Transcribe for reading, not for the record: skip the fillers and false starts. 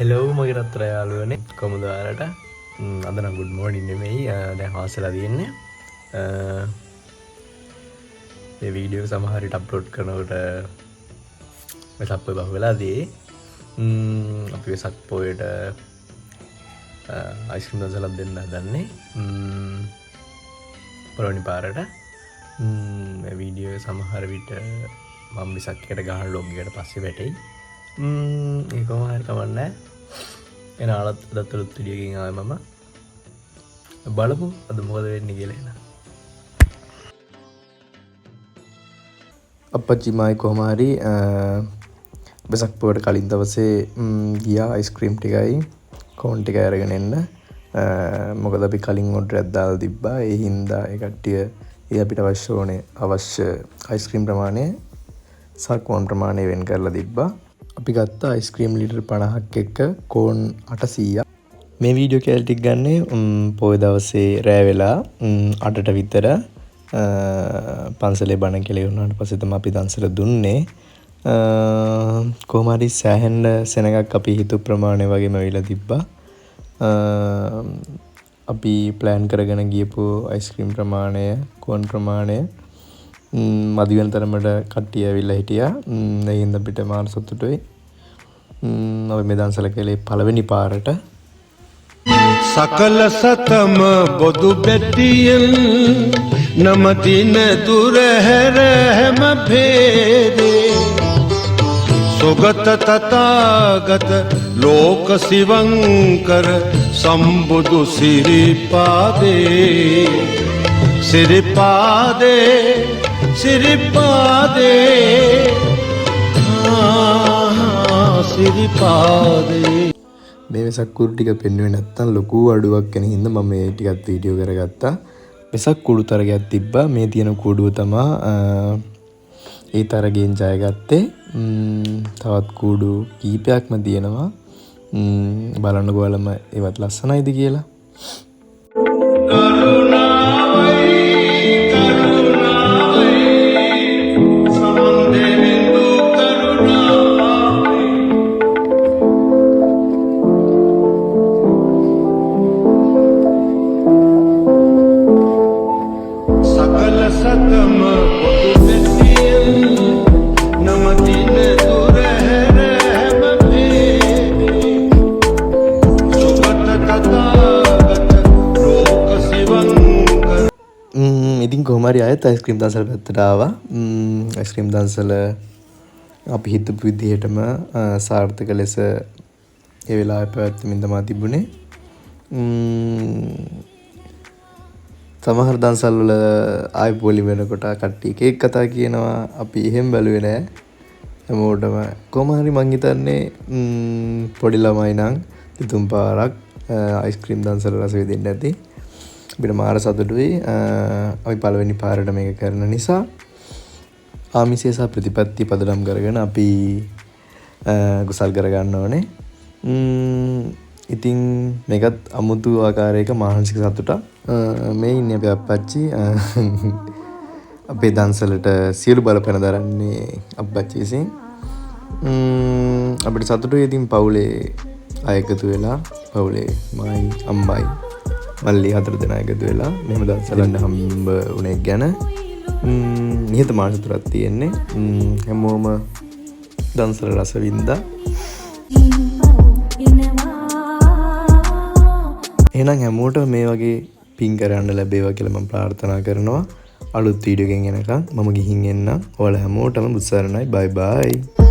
Hello මගේ රත්‍ර යාළුවනේ කොමුද ඔයාලට අද නම් good morning නෙමෙයි දැන් හවසලා තියෙන්නේ මේ වීඩියෝ සමහර විට අප්ලෝඩ් කරනකොට වෙසක් පොය බහුව වෙලාදී අපි වෙසක් පොයට අයිස්ක්‍රීම් දන්සලක් දෙන්න හදන්නේ පළවෙනි පාරට මේ වීඩියෝ සමහර විට මම විසක්කයට ගහන ලොග් එකට පස්සේ වැටෙයි ඒක කොහොම හරි කමන්නේ එන ආලත් දත්තලුත් වීඩියෝ එකකින් ආවේ මම බලමු අද මොකද වෙන්නේ කියලා එන අප්පච්චි මායි කොහොම හරි වෙසක් පොයට කලින් දවසේ ගියා අයිස්ක්‍රීම් ටිකයි කෝන් ටිකයි අරගෙන එන්න මොකද අපි කලින් ඔඩර් එකක් දාලා තිබ්බා ඒ හින්දා ඒ කට්ටිය ඒ අපිට අවශ්‍ය අයිස්ක්‍රීම් ප්‍රමාණය සක්වොන් ප්‍රමාණය වෙන් කරලා තිබ්බා අපි ගත්ත අයිස්ක්‍රීම් ලීටර් 50ක් එක්ක කෝන් 800ක් මේ වීඩියෝ කැල් ටික ගන්නේ පොය දවසේ රෑ වෙලා 8ට විතර පන්සලේ බණ කියලා වුණාට පස්සේ තමයි අපි දන්සල දුන්නේ කොහොම හරි සෑහෙන සෙනගක් අපි හිතු ප්‍රමාණය වගේම වෙලා තිබ්බා අපි ප්ලෑන් කරගෙන ගියපු අයිස්ක්‍රීම් ප්‍රමාණය කෝන් ප්‍රමාණය මදි වෙන තරමට කට්ටිය ඇවිල්ලා හිටියා ඒ හින්දා අපිට මාර සතුටුයි අපි මේ දන්සල කලේ පළවෙනි පාරට සකල සතම බොදු බැටියෙන් නමදින දුර හැර හැම භේදේ සොගත තථාගත ලෝක සිවංකර සම්බුදු සිරිපාදේ සිරිපාදේ සිරිපාදේ මේ වෙසක් කුඩු ටික පෙන්වුවේ නැත්තම් ලොකු අඩුවක් වෙන හින්දා මම මේ ටිකත් වීඩියෝ කරගත්තා. වෙසක් කුඩු තරගයක් තිබ්බා. මේ තියෙන කුඩුව තමයි ඒ තරගයෙන් ජයගත්තේ. තවත් කුඩු කීපයක්ම තියෙනවා. බලන්නකෝ ඔයාලම ඒවත් ලස්සනයිද කියලා. ඉතින් කොහොම හරි ආයෙත් අයිස්ක්‍රීම් දන්සල පැත්තට ආවා. අයිස්ක්‍රීම් දන්සල අපි හිතපු විදිහටම සාර්ථක ලෙස ඒ වෙලාවේ පැවැත්වීමෙන් තමයි තිබුණේ. සමහර දන්සල් වල ආයෙ පොලි වෙනකොට කට්ටිය කේක් කතා කියනවා. අපි එහෙම බැලුවේ නෑ. හැමෝටම කොහොම හරි මං හිතන්නේ පොඩි ළමයි නම් තුන් පාරක් අයිස්ක්‍රීම් දන්සල රස විඳින්න ඇති. අපිට මාර සතුටුයි අපි පළවෙනි පාරට මේක කරන නිසා ආමිෂය සහ ප්‍රතිපත්ති පදනම් කරගෙන අපි කුසල් කරගන්න ඕනේ. ඉතින් මේකත් අමුතු ආකාරයක මානසික සතුටක්. මේ ඉන්නේ අපේ අප්පච්චි අපේ දන්සලට සියලු බලපෑම දරන්නේ අප්පච්චි විසින්. අපිට සතුටුයි ඉතින් පවුලේ අය එකතු වෙලා පවුලේ මයි අම්මයි මල්ලි 4 දෙනා එකතු වෙලා මෙහෙම දන්සලන්න හම්බ වුණේ ගැන නිහතමානී සතුටක් තියෙන්නේ. හැමෝම දන්සල රස වින්දා. එහෙනම් හැමෝටම මේ වගේ පින් කරන්න ලැබේවා කියලා මම ප්‍රාර්ථනා කරනවා. අලුත් වීඩියෝ එකකින් එනකම් මම ගිහින් එන්නම්. ඔයාලා හැමෝටම බුත් සරණයි. බයි බයි.